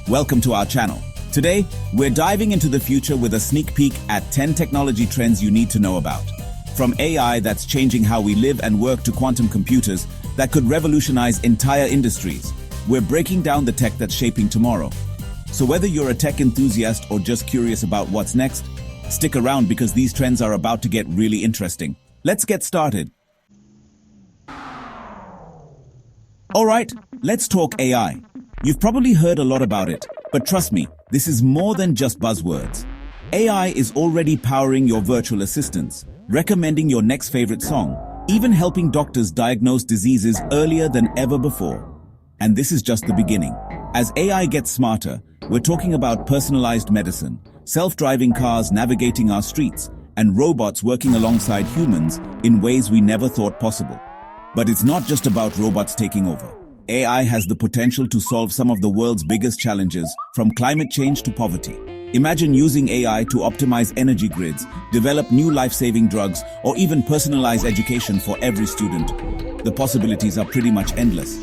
welcome to our channel. Today, we're diving into the future with a sneak peek at 10 technology trends you need to know about. From AI that's changing how we live and work to quantum computers that could revolutionize entire industries, we're breaking down the tech that's shaping tomorrow. So whether you're a tech enthusiast or just curious about what's next, stick around because these trends are about to get really interesting. Let's get started. Alright, let's talk AI. You've probably heard a lot about it, but trust me, this is more than just buzzwords. AI is already powering your virtual assistants, recommending your next favorite song, even helping doctors diagnose diseases earlier than ever before. And this is just the beginning. As AI gets smarter, we're talking about personalized medicine, self-driving cars navigating our streets, and robots working alongside humans in ways we never thought possible. But it's not just about robots taking over. AI has the potential to solve some of the world's biggest challenges, from climate change to poverty. Imagine using AI to optimize energy grids, develop new life-saving drugs, or even personalize education for every student. The possibilities are pretty much endless.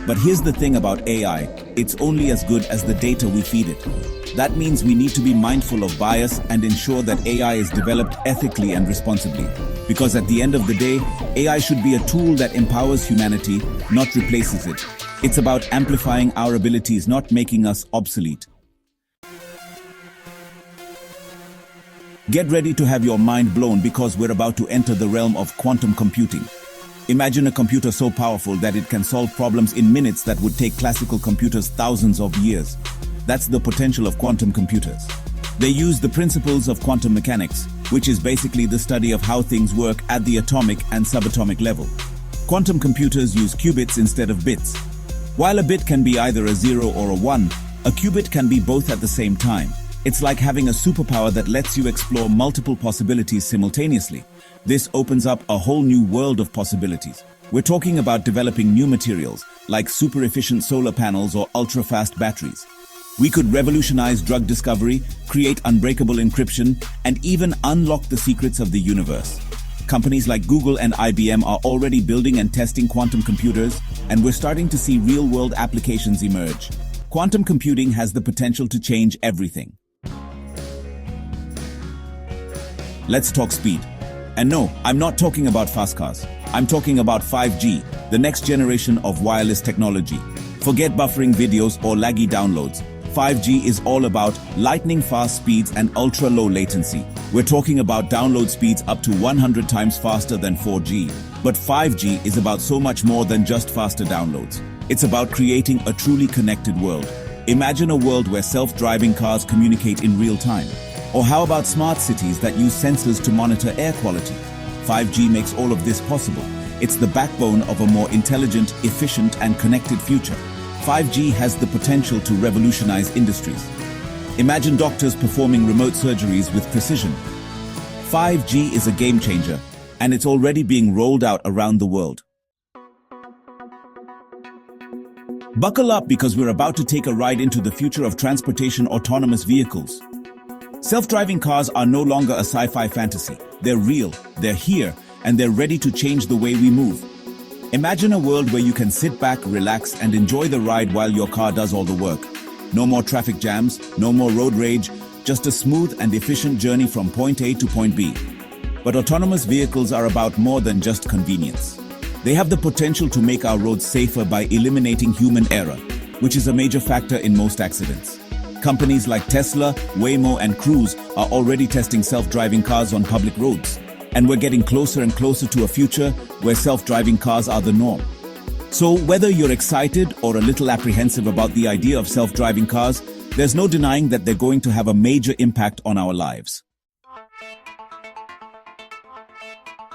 But here's the thing about AI, it's only as good as the data we feed it. That means we need to be mindful of bias and ensure that AI is developed ethically and responsibly. Because at the end of the day, AI should be a tool that empowers humanity, not replaces it. It's about amplifying our abilities, not making us obsolete. Get ready to have your mind blown because we're about to enter the realm of quantum computing. Imagine a computer so powerful that it can solve problems in minutes that would take classical computers thousands of years. That's the potential of quantum computers. They use the principles of quantum mechanics, which is basically the study of how things work at the atomic and subatomic level. Quantum computers use qubits instead of bits. While a bit can be either a 0 or a 1, a qubit can be both at the same time. It's like having a superpower that lets you explore multiple possibilities simultaneously. This opens up a whole new world of possibilities. We're talking about developing new materials, like super-efficient solar panels or ultra-fast batteries. We could revolutionize drug discovery, create unbreakable encryption, and even unlock the secrets of the universe. Companies like Google and IBM are already building and testing quantum computers, and we're starting to see real-world applications emerge. Quantum computing has the potential to change everything. Let's talk speed. And no, I'm not talking about fast cars. I'm talking about 5G, the next generation of wireless technology. Forget buffering videos or laggy downloads. 5G is all about lightning-fast speeds and ultra-low latency. We're talking about download speeds up to 100 times faster than 4G. But 5G is about so much more than just faster downloads. It's about creating a truly connected world. Imagine a world where self-driving cars communicate in real time. Or how about smart cities that use sensors to monitor air quality? 5G makes all of this possible. It's the backbone of a more intelligent, efficient, and connected future. 5G has the potential to revolutionize industries. Imagine doctors performing remote surgeries with precision. 5G is a game changer, and it's already being rolled out around the world. Buckle up because we're about to take a ride into the future of transportation autonomous vehicles. Self-driving cars are no longer a sci-fi fantasy. They're real, they're here, and they're ready to change the way we move. Imagine a world where you can sit back, relax, and enjoy the ride while your car does all the work. No more traffic jams, no more road rage, just a smooth and efficient journey from point A to point B. But autonomous vehicles are about more than just convenience. They have the potential to make our roads safer by eliminating human error, which is a major factor in most accidents. Companies like Tesla, Waymo, and Cruise are already testing self-driving cars on public roads. And we're getting closer and closer to a future where self-driving cars are the norm. So whether you're excited or a little apprehensive about the idea of self-driving cars, there's no denying that they're going to have a major impact on our lives.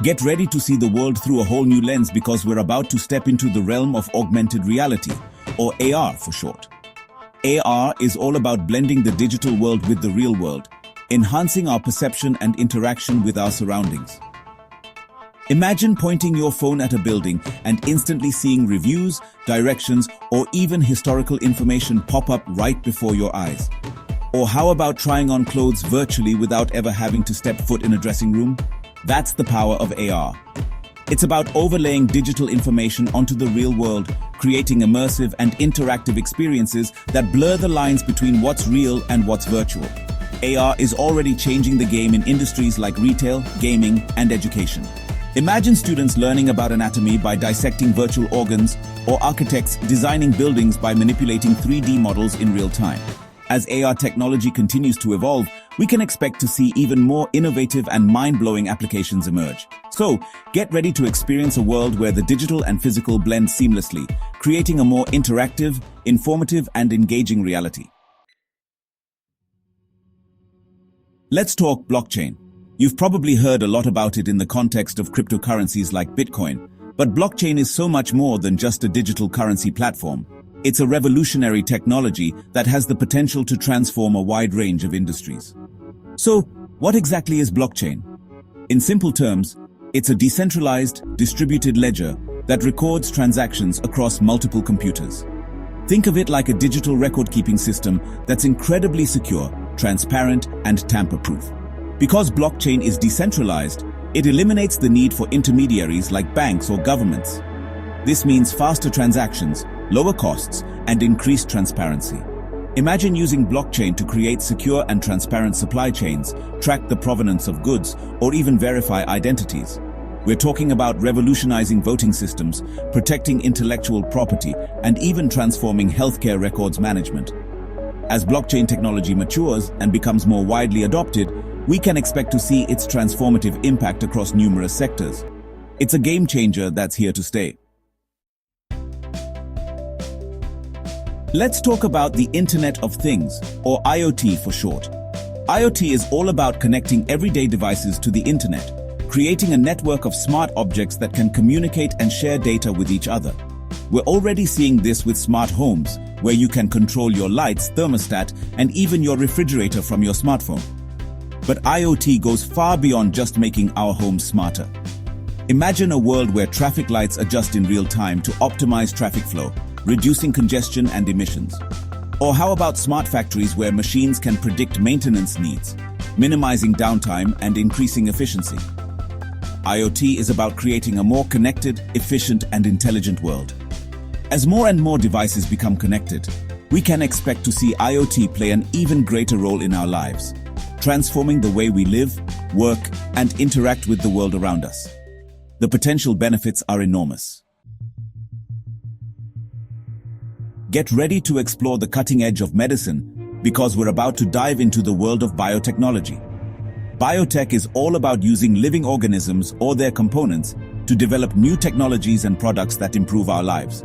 Get ready to see the world through a whole new lens because we're about to step into the realm of augmented reality, or AR for short. AR is all about blending the digital world with the real world, enhancing our perception and interaction with our surroundings. Imagine pointing your phone at a building and instantly seeing reviews, directions, or even historical information pop up right before your eyes. Or how about trying on clothes virtually without ever having to step foot in a dressing room? That's the power of AR. It's about overlaying digital information onto the real world, creating immersive and interactive experiences that blur the lines between what's real and what's virtual. AR is already changing the game in industries like retail, gaming, and education. Imagine students learning about anatomy by dissecting virtual organs, or architects designing buildings by manipulating 3D models in real time. As AR technology continues to evolve, we can expect to see even more innovative and mind-blowing applications emerge. So, get ready to experience a world where the digital and physical blend seamlessly, creating a more interactive, informative, and engaging reality. Let's talk blockchain. You've probably heard a lot about it in the context of cryptocurrencies like Bitcoin, but blockchain is so much more than just a digital currency platform. It's a revolutionary technology that has the potential to transform a wide range of industries. So, what exactly is blockchain? In simple terms, it's a decentralized, distributed ledger that records transactions across multiple computers. Think of it like a digital record-keeping system that's incredibly secure, transparent, and tamper-proof. Because blockchain is decentralized, it eliminates the need for intermediaries like banks or governments. This means faster transactions, lower costs, and increased transparency. Imagine using blockchain to create secure and transparent supply chains, track the provenance of goods, or even verify identities. We're talking about revolutionizing voting systems, protecting intellectual property, and even transforming healthcare records management. As blockchain technology matures and becomes more widely adopted, we can expect to see its transformative impact across numerous sectors. It's a game changer that's here to stay. Let's talk about the Internet of Things, or IoT for short. IoT is all about connecting everyday devices to the internet, creating a network of smart objects that can communicate and share data with each other. We're already seeing this with smart homes, where you can control your lights, thermostat, and even your refrigerator from your smartphone. But IoT goes far beyond just making our homes smarter. Imagine a world where traffic lights adjust in real time to optimize traffic flow, reducing congestion and emissions. Or how about smart factories where machines can predict maintenance needs, minimizing downtime and increasing efficiency? IoT is about creating a more connected, efficient, and intelligent world. As more and more devices become connected, we can expect to see IoT play an even greater role in our lives, transforming the way we live, work, and interact with the world around us. The potential benefits are enormous. Get ready to explore the cutting edge of medicine, because we're about to dive into the world of biotechnology. Biotech is all about using living organisms or their components to develop new technologies and products that improve our lives.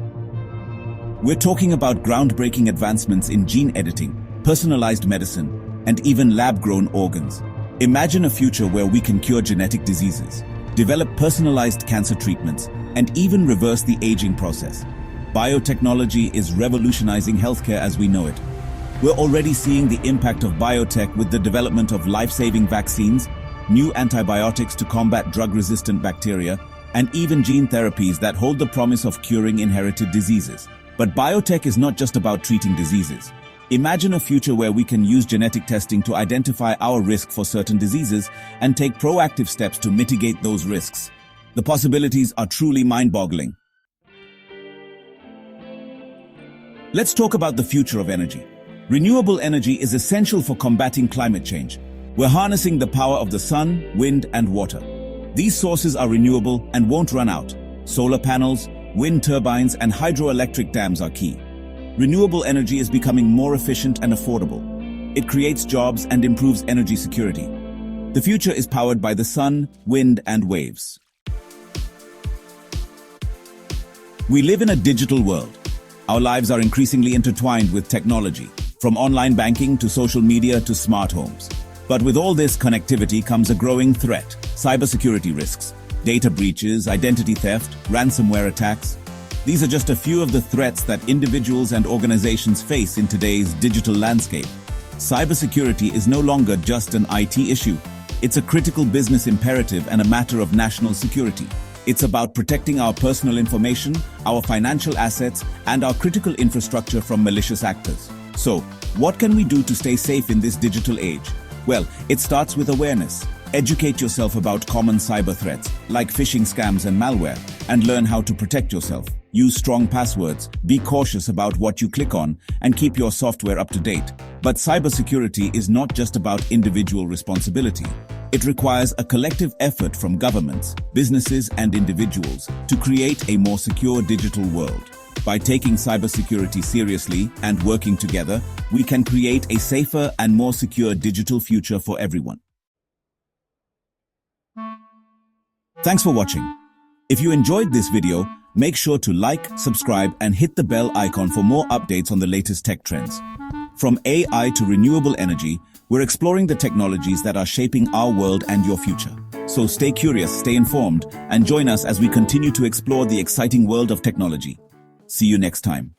We're talking about groundbreaking advancements in gene editing, personalized medicine, and even lab-grown organs. Imagine a future where we can cure genetic diseases, develop personalized cancer treatments, and even reverse the aging process. Biotechnology is revolutionizing healthcare as we know it. We're already seeing the impact of biotech with the development of life-saving vaccines, new antibiotics to combat drug-resistant bacteria, and even gene therapies that hold the promise of curing inherited diseases. But biotech is not just about treating diseases. Imagine a future where we can use genetic testing to identify our risk for certain diseases and take proactive steps to mitigate those risks. The possibilities are truly mind-boggling. Let's talk about the future of energy. Renewable energy is essential for combating climate change. We're harnessing the power of the sun, wind, and water. These sources are renewable and won't run out. Solar panels, wind turbines, and hydroelectric dams are key. Renewable energy is becoming more efficient and affordable. It creates jobs and improves energy security. The future is powered by the sun, wind, and waves. We live in a digital world. Our lives are increasingly intertwined with technology, from online banking to social media to smart homes. But with all this connectivity comes a growing threat: cybersecurity risks, data breaches, identity theft, ransomware attacks. These are just a few of the threats that individuals and organizations face in today's digital landscape. Cybersecurity is no longer just an IT issue. It's a critical business imperative and a matter of national security. It's about protecting our personal information, our financial assets, and our critical infrastructure from malicious actors. So, what can we do to stay safe in this digital age? Well, it starts with awareness. Educate yourself about common cyber threats, like phishing scams and malware, and learn how to protect yourself. Use strong passwords, be cautious about what you click on, and keep your software up to date. But cybersecurity is not just about individual responsibility. It requires a collective effort from governments, businesses, and individuals to create a more secure digital world. By taking cybersecurity seriously and working together, we can create a safer and more secure digital future for everyone. Thanks for watching. If you enjoyed this video, make sure to like, subscribe, and hit the bell icon for more updates on the latest tech trends. From AI to renewable energy, we're exploring the technologies that are shaping our world and your future. So stay curious, stay informed, and join us as we continue to explore the exciting world of technology. See you next time.